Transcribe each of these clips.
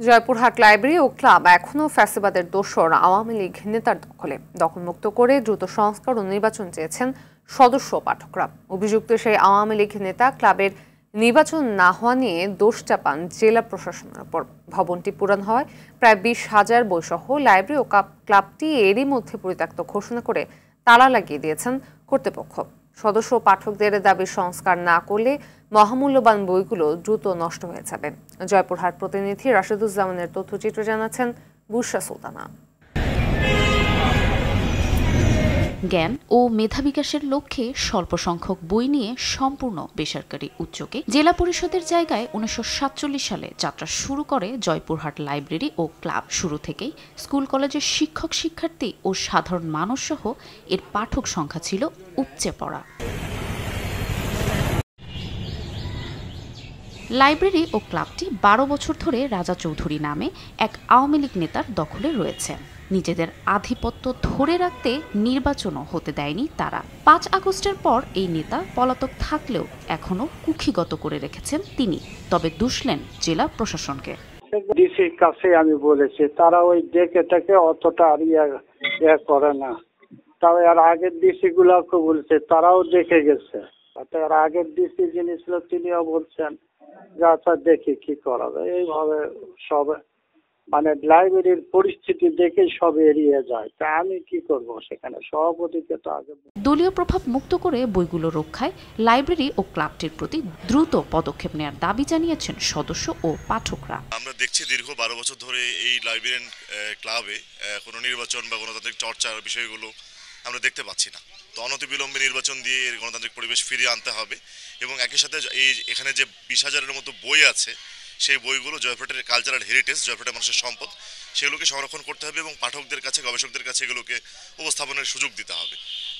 Joypurhat library ও club এখনও ফ্যাসিবাদের দোসর আওয়ামী লীগ নেতার দখলে। দখলমুক্ত করে দ্রুত সংস্কার ও নির্বাচন চেয়েছেন সদস্য পাঠকরা। অভিযুক্ত সেই আওয়ামী লীগ নেতা ক্লাবের নির্বাচন না হওয়া নিয়ে দোষ চাপান জেলা প্রশাসনের উপর। ভবনটি পুরান হওয়ায় প্রায় 20,000 বইসহ লাইব্রেরি ও ক্লাবটি এরই মধ্যে পরিত্যক্ত ঘোষণা করে তালা লাগিয়ে দিয়েছেন কর্তৃপক্ষ। সদস্য পাঠকদের দাবি সংস্কার না করলে মহামূল্যবান বইগুলো দ্রুত নষ্ট হয়ে যাবে। জয়পুরহাট প্রতিনিধি রাশেদুজ্জামানের তথ্যচিত্র জানাচ্ছেন বুশরা সুলতানা। জ্ঞান ও মেধা বিকাশের লক্ষ্যে স্বল্প সংখ্যক বই নিয়ে সম্পূর্ণ বেসরকারি উদ্যোগে জেলা পরিষদের জায়গায় 1947 সালে যাত্রা শুরু করে জয়পুরহাট লাইব্রেরি ও ক্লাব। শুরু থেকেই স্কুল কলেজের শিক্ষক শিক্ষার্থী ও সাধারণ মানুষ সহ এর পাঠক সংখ্যা ছিল উপচে পড়া। লাইব্রেরি ও ক্লাবটি 12 বছর ধরে রাজা চৌধুরী নামে এক আওয়ামী লীগ নেতার দখলে রয়েছে। নিজেদের আধিপত্য ধরে রাখতে নির্বাচনও হতে দেয়নি তারা। 5 আগস্টের পর এই নেতা পলাতক থাকলেও এখনো কুক্ষিগত করে রেখেছেন তিনি। তবে দুষলেন জেলা প্রশাসনকে। ডিসির কাছে আমি বলেছি, তারা ওই ডেকেটাকে অতটা আর ইয়ে করে না। তাও এর আগের ডিসি গুলাকে বলছে, তারাও দেখে গেছে। এর আগের ডিসি যিনি ছিল তিনিও বলছেন যে আচ্ছা দেখি কি করা যায়। এইভাবে সব মানে লাইব্রেরির পরিস্থিতি দেখে সব এড়িয়ে যায়। তা আমি কি করব, সেখানে সভাপতিকে তো আগে। দলীয় প্রভাব মুক্ত করে বইগুলো রক্ষায় লাইব্রেরি ও ক্লাবটির প্রতি দ্রুত পদক্ষেপ নেওয়ার দাবি জানিয়েছেন সদস্য ও পাঠকরা। আমরা দেখছি দীর্ঘ 12 বছর ধরে এই লাইব্রেরি ক্লাবে কোনো নির্বাচন বা গণতান্ত্রিক চর্চার বিষয়গুলো আমরা দেখতে পাচ্ছি না। তো অনতিবিলম্বে নির্বাচন দিয়ে এর গণতান্ত্রিক পরিবেশ ফিরিয়ে আনতে হবে এবং একই সাথে এখানে যে 20,000-এর মতো বই আছে সেই বইগুলো জয়পুরহাটের কালচারাল হেরিটেজ, জয়পুরহাটের মানুষের সম্পদ, সেগুলোকে সংরক্ষণ করতে হবে এবং পাঠকদের কাছে, গবেষকদের কাছে এগুলোকে উপস্থাপনের সুযোগ দিতে হবে।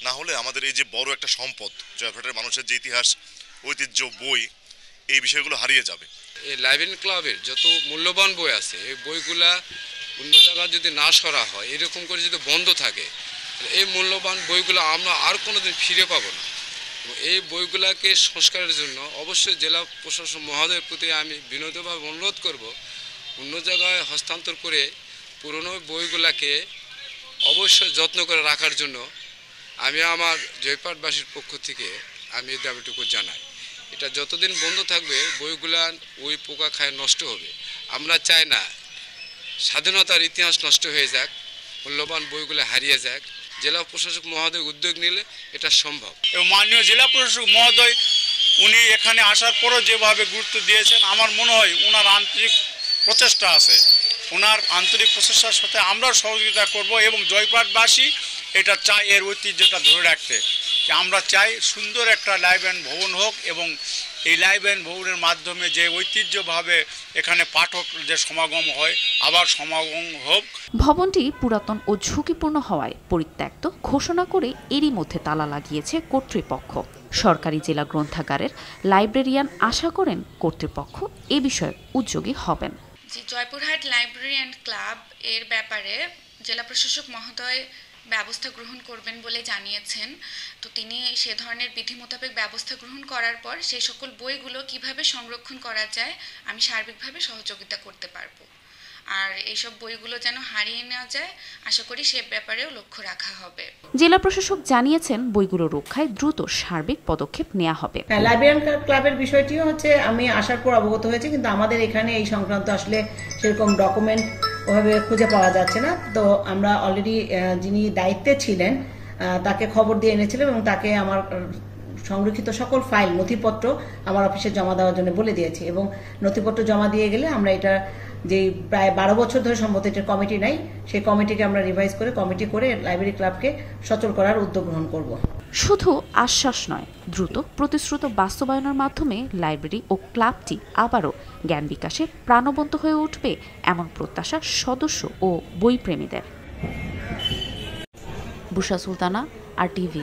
না হলে আমাদের এই যে বড় একটা সম্পদ জয়পুরহাটের মানুষের যে ইতিহাস, ঐতিহ্য, বই, এই বিষয়গুলো হারিয়ে যাবে। এই লাইব্রেরি ক্লাবের যত মূল্যবান বই আছে এই বইগুলা অন্য জায়গায় যদি না সরা হয়, এরকম করে যদি বন্ধ থাকে, এই মূল্যবান বইগুলো আমরা আর কোনোদিন ফিরে পাবো না। এই বইগুলাকে সংস্কারের জন্য অবশ্যই জেলা প্রশাসন মহোদয়ের প্রতি আমি বিনীতভাবে অনুরোধ করব, অন্য জায়গায় হস্তান্তর করে পুরনো বইগুলাকে অবশ্যই যত্ন করে রাখার জন্য আমি আমার জয়পুরহাটবাসীর পক্ষ থেকে আমি এই দাবিটুকু জানাই। এটা যতদিন বন্ধ থাকবে বইগুলা ওই পোকা খায় নষ্ট হবে। আমরা চাই না স্বাধীনতার ইতিহাস নষ্ট হয়ে যাক, মূল্যবান বইগুলো হারিয়ে যাক। জেলা প্রশাসক মহোদয় উদ্যোগ নিলে এটা সম্ভব। এবং মাননীয় জেলা প্রশাসক মহোদয় উনি এখানে আসার পরও যেভাবে গুরুত্ব দিয়েছেন, আমার মনে হয় ওনার আন্তরিক প্রচেষ্টা আছে। ওনার আন্তরিক প্রচেষ্টার সাথে আমরা সহযোগিতা করব এবং জয়পুরহাটবাসী এটা চাই, এর ঐতিহ্যটা ধরে রাখতে। আমরা চাই সুন্দর একটা লাইব্রেরি ভবন হোক এবং এই লাইব্রেরি ভবনের মাধ্যমে যে ঐতিহ্যভাবে এখানে পাঠকদের সমাগম হয় আবার সমাগম হোক। ভবনটি পুরাতন ও ঝুঁকিপূর্ণ হওয়ায় পরিত্যক্ত ঘোষণা করে এরই মধ্যে তালা লাগিয়েছে কর্তৃপক্ষ। সরকারি জেলা গ্রন্থাগারের লাইব্রেরিয়ান আশা করেন কর্তৃপক্ষ এ বিষয়ে উদ্যোগী হবেন। জয়পুরহাট লাইব্রেরি অ্যান্ড ক্লাব এর ব্যাপারে জেলা প্রশাসক মহোদয় ব্যবস্থা গ্রহণ করবেন বলে জানিয়েছেন। তো তিনি সে ধরনের বিধি মোতাবেক ব্যবস্থা গ্রহণ করার পর সেই সকল বইগুলো কিভাবে সংরক্ষণ করা যায় আমি সার্বিকভাবে সহযোগিতা করতে পারবো। আর এইসব বইগুলো যেন হারিয়ে না যায়, আশা করি সে ব্যাপারেও লক্ষ্য রাখা হবে। জেলা প্রশাসক জানিয়েছেন বইগুলো রক্ষায় দ্রুত সার্বিক পদক্ষেপ নেওয়া হবে। লাইব্রেরিয়ান ক্লাবের বিষয়টিও হচ্ছে আমি আসার পর অবগত হয়েছে, কিন্তু আমাদের এখানে এই সংক্রান্ত আসলে সেরকম ডকুমেন্ট ওভাবে খুঁজে পাওয়া যাচ্ছে না। তো আমরা অলরেডি যিনি দায়িত্বে ছিলেন তাকে খবর দিয়ে এনেছিলাম এবং তাকে আমার সংরক্ষিত সকল ফাইল নথিপত্র আমার অফিসে জমা দেওয়ার জন্য বলে দিয়েছি এবং নথিপত্র জমা দিয়ে গেলে আমরা এটা যে প্রায় 12 বছর ধরে সম্ভবত এটার কমিটি নাই, সেই কমিটিকে আমরা রিভাইজ করে কমিটি করে লাইব্রেরি ক্লাবকে সচল করার উদ্যোগ গ্রহণ করব। শুধু আশ্বাস নয়, দ্রুত প্রতিশ্রুত বাস্তবায়নের মাধ্যমে লাইব্রেরি ও ক্লাবটি আবারও জ্ঞান বিকাশে প্রাণবন্ত হয়ে উঠবে এমন প্রত্যাশা সদস্য ও বইপ্রেমীদের। বুশরা সুলতানা, RTV।